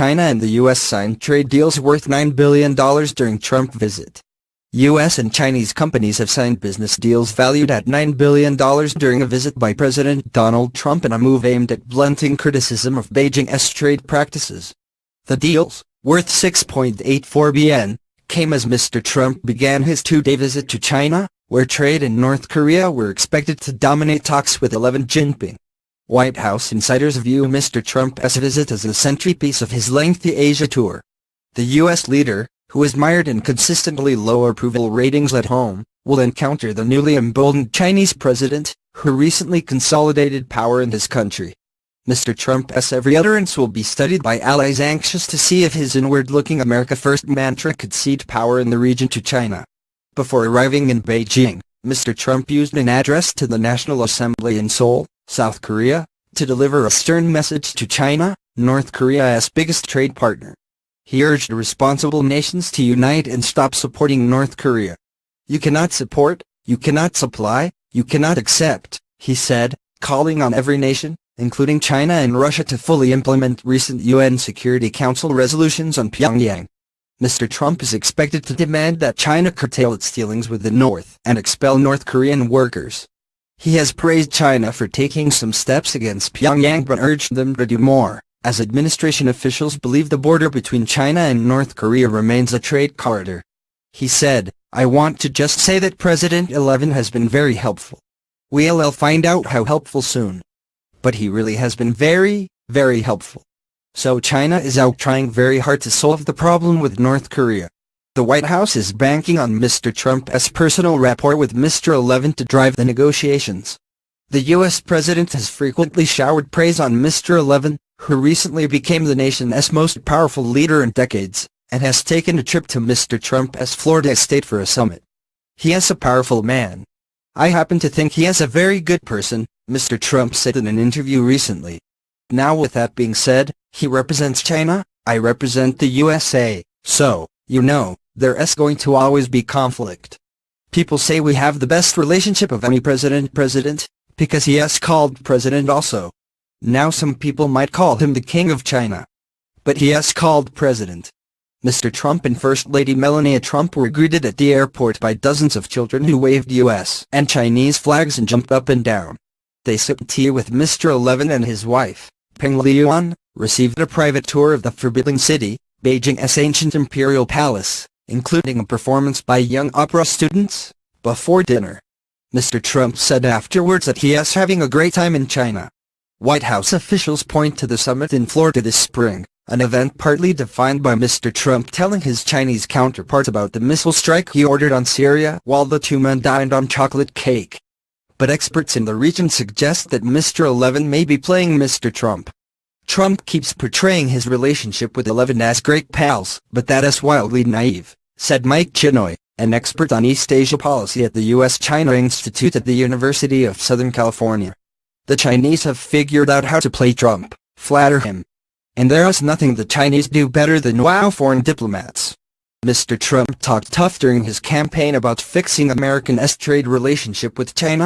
China and the U.S. signed trade deals worth $9 billion during Trump visit. U.S. and Chinese companies have signed business deals valued at $9 billion during a visit by President Donald Trump in a move aimed at blunting criticism of Beijing's trade practices. The deals, worth 6.84 billion, came as Mr. Trump began his two-day visit to China, where trade and North Korea were expected to dominate talks with Jinping. White House insiders view Mr. Trump's visit as the centerpiece of his lengthy Asia tour. The U.S. leader, who has mired in consistently low approval ratings at home, will encounter the newly emboldened Chinese president, who recently consolidated power in his country. Mr. Trump's every utterance will be studied by allies anxious to see if his inward-looking America First mantra could cede power in the region to China. Before arriving in Beijing, Mr. Trump used an address to the National Assembly in Seoul, South Korea, to deliver a stern message to China, North Korea's biggest trade partner. He urged responsible nations to unite and stop supporting North Korea. "You cannot support, you cannot supply, you cannot accept," he said, calling on every nation, including China and Russia, to fully implement recent UN Security Council resolutions on Pyongyang. Mr. Trump is expected to demand that China curtail its dealings with the North and expel North Korean workers. He has praised China for taking some steps against Pyongyang but urged them to do more, as administration officials believe the border between China and North Korea remains a trade corridor. He said, "I want to just say that President 11 has been very helpful. We'll find out how helpful soon. But he really has been very, very helpful. So China is out trying very hard to solve the problem with North Korea." The White House is banking on Mr. Trump's personal rapport with Mr. 11 to drive the negotiations. The U.S. president has frequently showered praise on Mr. 11, who recently became the nation's most powerful leader in decades, and has taken a trip to Mr. Trump's Florida estate for a summit. "He is a powerful man. I happen to think he is a very good person," Mr. Trump said in an interview recently. Now, with that being said, he represents China, I represent the USA, so, there is going to always be conflict. People say we have the best relationship of any president, because he is called president also. Now some people might call him the king of China. But he is called president. Mr. Trump and First Lady Melania Trump were greeted at the airport by dozens of children who waved U.S. and Chinese flags and jumped up and down. They sipped tea with Mr. 11 and his wife, Peng Liyuan, received a private tour of the Forbidden City, Beijing's ancient imperial palace, including a performance by young opera students, before dinner. Mr. Trump said afterwards that he is having a great time in China. White House officials point to the summit in Florida this spring, an event partly defined by Mr. Trump telling his Chinese counterpart about the missile strike he ordered on Syria while the two men dined on chocolate cake. But experts in the region suggest that Mr. 11 may be playing Mr. Trump. Trump keeps portraying his relationship with 11 as great pals, but that is wildly naive, said Mike Chinoy, an expert on East Asia policy at the U.S.-China Institute at the University of Southern California. The Chinese have figured out how to play Trump, flatter him. And there is nothing the Chinese do better than wow foreign diplomats. Mr. Trump talked tough during his campaign about fixing America's trade relationship with China,